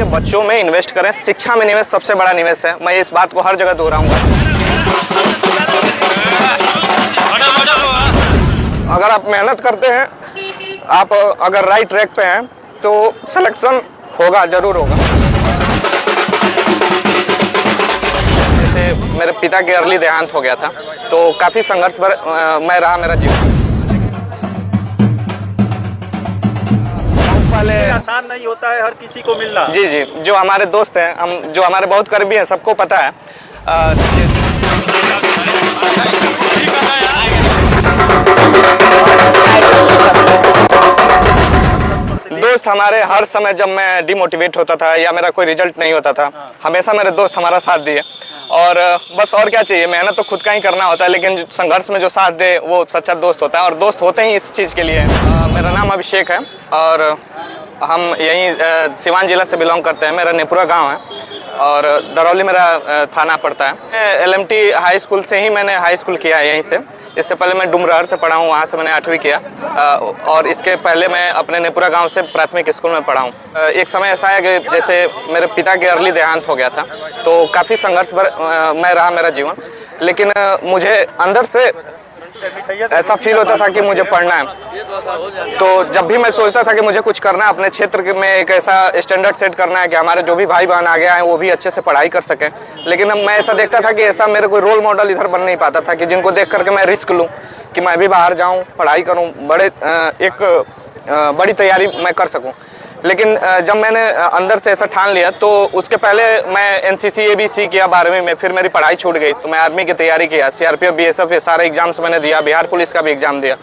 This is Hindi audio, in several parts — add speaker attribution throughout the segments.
Speaker 1: के बच्चों में इन्वेस्ट करें। शिक्षा में निवेश सबसे बड़ा निवेश है। मैं इस बात को हर जगह दोहराऊंगा। अगर आप मेहनत करते हैं, आप अगर राइट ट्रैक पे हैं तो सिलेक्शन होगा, जरूर होगा। जैसे मेरे पिता के अर्ली देहांत हो गया था, तो काफ़ी संघर्ष में रहा मेरा जीवन। पहले
Speaker 2: आसान नहीं होता है हर किसी को मिलना।
Speaker 1: जी जी, जो हमारे दोस्त हैं, हम जो हमारे बहुत करीबी हैं, सबको पता है। दोस्त हमारे हर समय, जब मैं डिमोटिवेट होता था या मेरा कोई रिजल्ट नहीं होता था, हमेशा मेरे दोस्त हमारा साथ दिए। और बस और क्या चाहिए, मेहनत तो खुद का ही करना होता है, लेकिन संघर्ष में जो साथ दे वो सच्चा दोस्त होता है। और दोस्त होते ही इस चीज़ के लिए। मेरा नाम अभिषेक है और हम यहीं सिवान जिला से बिलोंग करते हैं। मेरा नेपुरा गांव है और दरौली मेरा थाना पड़ता है। LMT हाई स्कूल से ही मैंने हाई स्कूल किया है यहीं से। इससे पहले मैं डुमरार से पढ़ा हूँ, वहाँ से मैंने 8वीं किया। और इसके पहले मैं अपने नेपुरा गांव से प्राथमिक स्कूल में पढ़ा हूँ। एक समय ऐसा है कि जैसे मेरे पिता के अर्ली देहांत हो गया था, तो काफ़ी संघर्ष में रहा मेरा जीवन। लेकिन मुझे अंदर से ऐसा फील होता था कि मुझे पढ़ना है। तो जब भी मैं सोचता था कि मुझे कुछ करना है, अपने क्षेत्र में एक ऐसा स्टैंडर्ड सेट करना है कि हमारे जो भी भाई बहन आगे आए वो भी अच्छे से पढ़ाई कर सकें, लेकिन मैं ऐसा देखता था कि ऐसा मेरे कोई रोल मॉडल इधर बन नहीं पाता था कि जिनको देख करके मैं रिस्क लूँ कि मैं भी बाहर जाऊँ, पढ़ाई करूँ, बड़ी तैयारी मैं कर सकूँ। लेकिन जब मैंने अंदर से ऐसा ठान लिया, तो उसके पहले मैं NCC ABC किया 12वीं में, फिर मेरी पढ़ाई छूट गई, तो मैं आर्मी की तैयारी किया। CRPF BSF सारे एग्जाम्स मैंने दिया, बिहार पुलिस का भी एग्जाम दिया।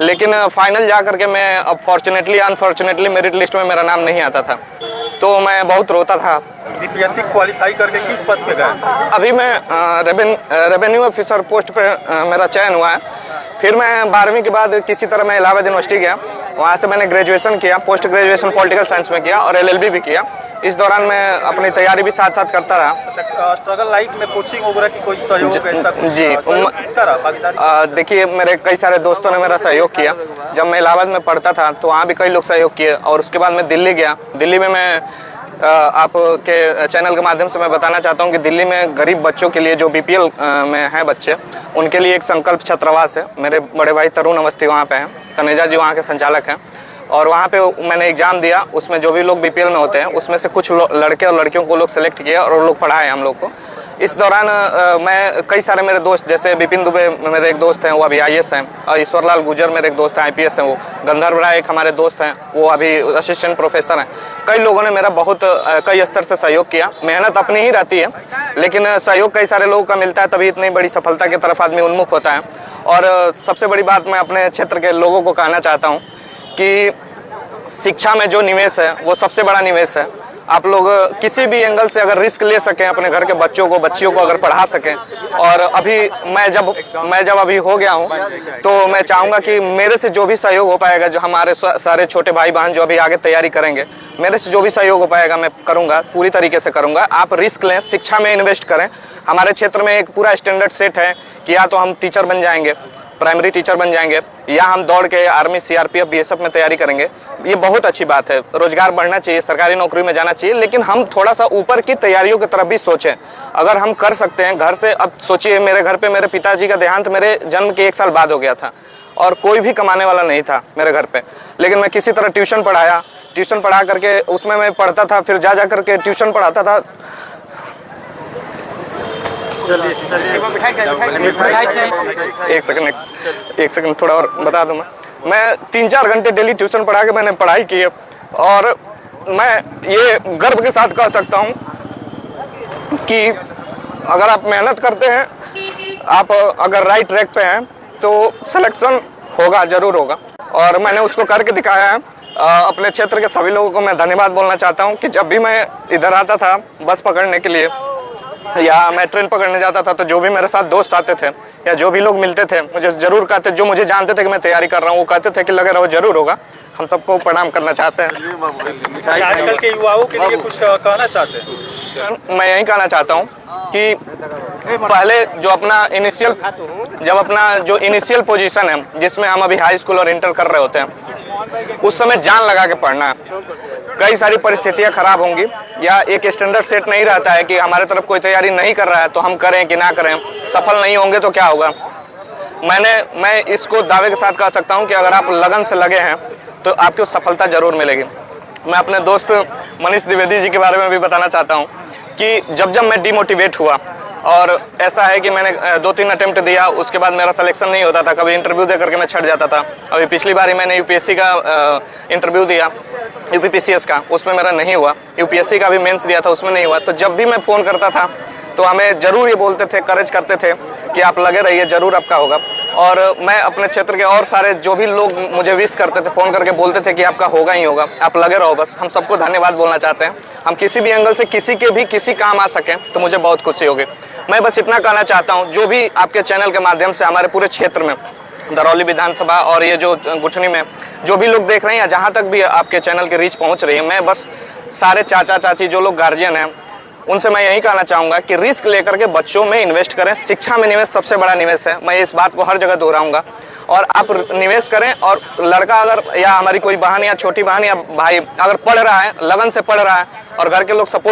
Speaker 1: लेकिन फाइनल जा करके मैं अब फॉर्चुनेटली अनफॉर्चुनेटली मेरिट लिस्ट में मेरा नाम नहीं आता था, तो मैं बहुत रोता था।
Speaker 2: BPSC क्वालिफाई करके किस पद पे गए?
Speaker 1: अभी मैं रेवेन्यू ऑफिसर पोस्ट पे मेरा चयन हुआ है। फिर मैं 12वीं के बाद किसी तरह मैं इलाहाबाद यूनिवर्सिटी गया, वहाँ से मैंने ग्रेजुएशन किया, पोस्ट ग्रेजुएशन पॉलिटिकल साइंस में किया और LLB भी किया। इस दौरान मैं अपनी तैयारी भी साथ साथ करता रहा।
Speaker 2: अच्छा, स्ट्रगल लाइफ में कोचिंग वगैरह की कोई सहयोग ऐसा कुछ?
Speaker 1: जी,
Speaker 2: किसका रहा भागीदारी?
Speaker 1: देखिए, मेरे कई सारे दोस्तों ने मेरा सहयोग किया। जब मैं इलाहाबाद में पढ़ता था तो वहाँ भी कई लोग सहयोग किए, और उसके बाद मैं दिल्ली गया। दिल्ली में मैं आपके चैनल के माध्यम से मैं बताना चाहता हूँ कि दिल्ली में गरीब बच्चों के लिए, जो BPL में हैं बच्चे, उनके लिए एक संकल्प छात्रावास है। मेरे बड़े भाई तरुण अवस्थी वहाँ पे हैं, तनेजा जी वहाँ के संचालक हैं। और वहाँ पे मैंने एग्ज़ाम दिया, उसमें जो भी लोग BPL में होते हैं उसमें से कुछ लड़के और लड़कियों को लोग सेलेक्ट किए और वो लोग पढ़ाए हम लोग को। इस दौरान मैं कई सारे मेरे दोस्त, जैसे विपिन दुबे मेरे एक दोस्त हैं, वो अभी IAS हैं, और ईश्वरलाल गुजर मेरे एक दोस्त हैं, IPS हैं। वो गंधर्व राय एक हमारे दोस्त हैं, वो अभी असिस्टेंट प्रोफेसर हैं। कई लोगों ने मेरा बहुत कई स्तर से सहयोग किया। मेहनत अपनी ही रहती है, लेकिन सहयोग कई सारे लोगों का मिलता है, तभी इतनी बड़ी सफलता की तरफ आदमी उन्मुख होता है। और सबसे बड़ी बात मैं अपने क्षेत्र के लोगों को कहना चाहता हूँ कि शिक्षा में जो निवेश है वो सबसे बड़ा निवेश है। आप लोग किसी भी एंगल से अगर रिस्क ले सकें, अपने घर के बच्चों को, बच्चियों को अगर पढ़ा सकें। और अभी मैं जब अभी हो गया हूं, तो मैं चाहूँगा कि मेरे से जो भी सहयोग हो पाएगा, जो हमारे सारे छोटे भाई बहन जो अभी आगे तैयारी करेंगे, मेरे से जो भी सहयोग हो पाएगा मैं करूँगा, पूरी तरीके से करूँगा। आप रिस्क लें, शिक्षा में इन्वेस्ट करें। हमारे क्षेत्र में एक पूरा स्टैंडर्ड सेट है कि या तो हम टीचर बन जाएंगे, प्राइमरी टीचर बन जाएंगे, या हम दौड़ के आर्मी, CRPF BSF में तैयारी करेंगे। ये बहुत अच्छी बात है, रोजगार बढ़ना चाहिए, सरकारी नौकरी में जाना चाहिए, लेकिन हम थोड़ा सा ऊपर की तैयारियों की तरफ भी सोचें। अगर हम कर सकते हैं घर से, अब सोचिए मेरे घर पे मेरे पिताजी का देहांत मेरे जन्म के 1 साल बाद हो गया था और कोई भी कमाने वाला नहीं था मेरे घर पे, लेकिन मैं किसी तरह ट्यूशन पढ़ाया। ट्यूशन पढ़ा करके उसमें मैं पढ़ता था, फिर जा करके ट्यूशन पढ़ाता था। एक सेकंड थोड़ा और बता दूं। मैं 3-4 घंटे डेली ट्यूशन पढ़ा के मैंने पढ़ाई की है, और मैं ये गर्व के साथ कह सकता हूं कि अगर आप मेहनत करते हैं, आप अगर राइट ट्रैक पे हैं, तो सिलेक्शन होगा, जरूर होगा। और मैंने उसको करके दिखाया है। अपने क्षेत्र के सभी लोगों को मैं धन्यवाद बोलना चाहता हूं कि जब भी मैं इधर आता था बस पकड़ने के लिए या मैं ट्रेन पकड़ने जाता था, तो जो भी मेरे साथ दोस्त आते थे या जो भी लोग मिलते थे, मुझे जरूर कहते, जो मुझे जानते थे कि मैं तैयारी कर रहा हूँ, वो कहते थे कि लगे रहो, जरूर होगा। हम सबको प्रणाम करना चाहते हैं।
Speaker 2: आजकल के युवाओं के लिए कुछ कहना चाहते हैं?
Speaker 1: मैं यही कहना चाहता हूँ कि पहले जो अपना इनिशियल पोजीशन है, जिसमें हम अभी हाई स्कूल और इंटर कर रहे होते हैं, उस समय जान लगा के पढ़ना है। कई सारी परिस्थितियां खराब होंगी या एक स्टैंडर्ड सेट नहीं रहता है कि हमारे तरफ कोई तैयारी नहीं कर रहा है तो हम करें कि ना करें, सफल नहीं होंगे तो क्या होगा। मैं इसको दावे के साथ कह सकता हूं कि अगर आप लगन से लगे हैं तो आपको सफलता जरूर मिलेगी। मैं अपने दोस्त मनीष द्विवेदी जी के बारे में भी बताना चाहता हूं कि जब मैं डिमोटिवेट हुआ और ऐसा है कि मैंने 2-3 अटेम्प्ट दिया, उसके बाद मेरा सिलेक्शन नहीं होता था, कभी इंटरव्यू दे करके मैं छट जाता था। अभी पिछली बार मैंने यूपीएससी का इंटरव्यू दिया, यूपीपीसीएस का, उसमें मेरा नहीं हुआ। यूपीएससी का भी मेंस दिया था, उसमें नहीं हुआ। तो जब भी मैं फ़ोन करता था तो हमें ज़रूर ये बोलते थे, करेज करते थे कि आप लगे रहिए, ज़रूर आपका होगा। और मैं अपने क्षेत्र के और सारे जो भी लोग मुझे विश करते थे, फ़ोन करके बोलते थे कि आपका होगा ही होगा, आप लगे रहो बस। हम सबको धन्यवाद बोलना चाहते हैं। हम किसी भी एंगल से किसी के भी किसी काम आ सकें तो मुझे बहुत खुशी होगी। मैं बस इतना कहना चाहता हूं, जो भी आपके चैनल के माध्यम से हमारे पूरे क्षेत्र में, दरौली विधानसभा और ये जो गुठनी में जो भी लोग देख रहे हैं, जहां तक भी आपके चैनल की रीच पहुंच रही है, मैं बस सारे चाचा चाची जो लोग गार्जियन हैं उनसे मैं यही कहना चाहूँगा कि रिस्क लेकर के बच्चों में इन्वेस्ट करें। शिक्षा में निवेश सबसे बड़ा निवेश है, मैं इस बात को हर जगह दोहराऊंगा। और आप निवेश करें, और लड़का अगर या हमारी कोई बहन या छोटी बहन या भाई अगर पढ़ रहा है, लगन से पढ़ रहा है और घर के लोग सपोर्ट